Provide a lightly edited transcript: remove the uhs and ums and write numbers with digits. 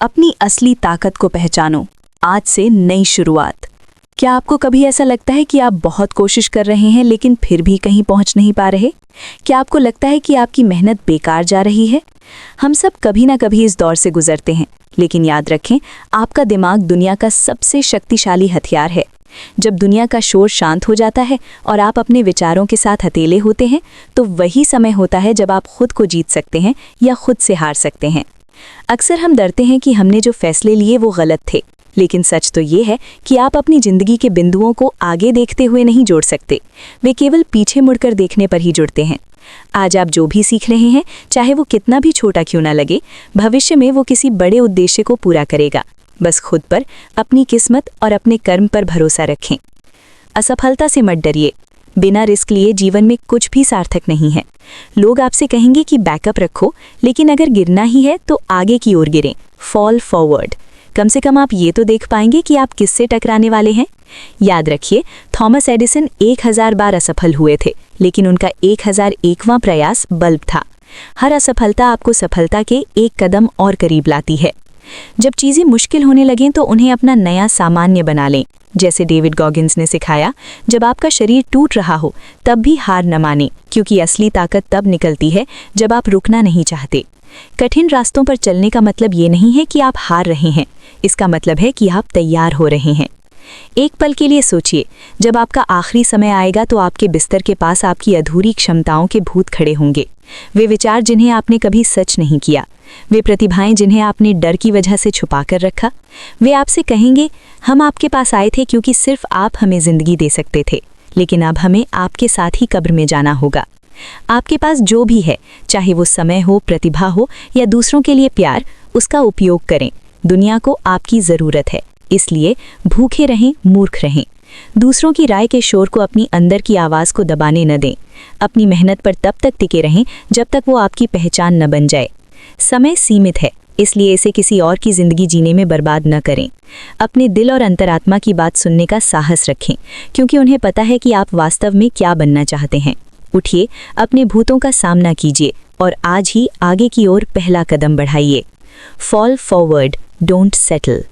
अपनी असली ताकत को पहचानो। आज से नई शुरुआत। क्या आपको कभी ऐसा लगता है कि आप बहुत कोशिश कर रहे हैं लेकिन फिर भी कहीं पहुंच नहीं पा रहे? क्या आपको लगता है कि आपकी मेहनत बेकार जा रही है? हम सब कभी ना कभी इस दौर से गुजरते हैं, लेकिन याद रखें, आपका दिमाग दुनिया का सबसे शक्तिशाली हथियार है। जब दुनिया का शोर शांत हो जाता है और आप अपने विचारों के साथ हथेले होते हैं, तो वही समय होता है जब आप खुद को जीत सकते हैं या खुद से हार सकते हैं। अक्सर हम डरते हैं कि हमने जो फैसले लिए वो गलत थे, लेकिन सच तो ये है कि आप अपनी जिंदगी के बिंदुओं को आगे देखते हुए नहीं जोड़ सकते, वे केवल पीछे मुड़कर देखने पर ही जुड़ते हैं। आज आप जो भी सीख रहे हैं, चाहे वो कितना भी छोटा क्यों ना लगे, भविष्य में वो किसी बड़े उद्देश्य को पूरा करेगा। बस खुद पर, अपनी किस्मत और अपने कर्म पर भरोसा रखें। असफलता से मत डरिए। बिना रिस्क लिए जीवन में कुछ भी सार्थक नहीं है। लोग आपसे कहेंगे कि बैकअप रखो, लेकिन अगर गिरना ही है तो आगे की ओर गिरें, फॉल फॉरवर्ड। कम से कम आप ये तो देख पाएंगे कि आप किससे टकराने वाले हैं। याद रखिए, थॉमस एडिसन 1000 बार असफल हुए थे, लेकिन उनका 1001वां प्रयास बल्ब था। हर असफलता आपको सफलता के एक कदम और करीब लाती है। जब चीज़ें मुश्किल होने लगें तो उन्हें अपना नया सामान्य बना लें। जैसे डेविड गॉगिंस ने सिखाया, जब आपका शरीर टूट रहा हो तब भी हार न मानें, क्योंकि असली ताकत तब निकलती है जब आप रुकना नहीं चाहते। कठिन रास्तों पर चलने का मतलब ये नहीं है कि आप हार रहे हैं, इसका मतलब है कि आप तैयार हो रहे हैं। एक पल के लिए सोचिए, जब आपका आखिरी समय आएगा तो आपके बिस्तर के पास आपकी अधूरी क्षमताओं के भूत खड़े होंगे। वे विचार जिन्हें आपने कभी सच नहीं किया, वे प्रतिभाएं जिन्हें आपने डर की वजह से छुपा कर रखा। वे आपसे कहेंगे, हम आपके पास आए थे क्योंकि सिर्फ आप हमें जिंदगी दे सकते थे, लेकिन अब हमें आपके साथ ही कब्र में जाना होगा। आपके पास जो भी है, चाहे वो समय हो, प्रतिभा हो या दूसरों के लिए प्यार, उसका उपयोग करें। दुनिया को आपकी ज़रूरत है, इसलिए भूखे रहें, मूर्ख रहें। दूसरों की राय के शोर को अपनी अंदर की आवाज़ को दबाने न दें। अपनी मेहनत पर तब तक टिके रहें जब तक वो आपकी पहचान न बन जाए। समय सीमित है, इसलिए इसे किसी और की ज़िंदगी जीने में बर्बाद न करें। अपने दिल और अंतरात्मा की बात सुनने का साहस रखें, क्योंकि उन्हें पता है कि आप वास्तव में क्या बनना चाहते हैं। उठिए, अपने भूतों का सामना कीजिए और आज ही आगे की ओर पहला कदम बढ़ाइए। Fall forward, don't settle.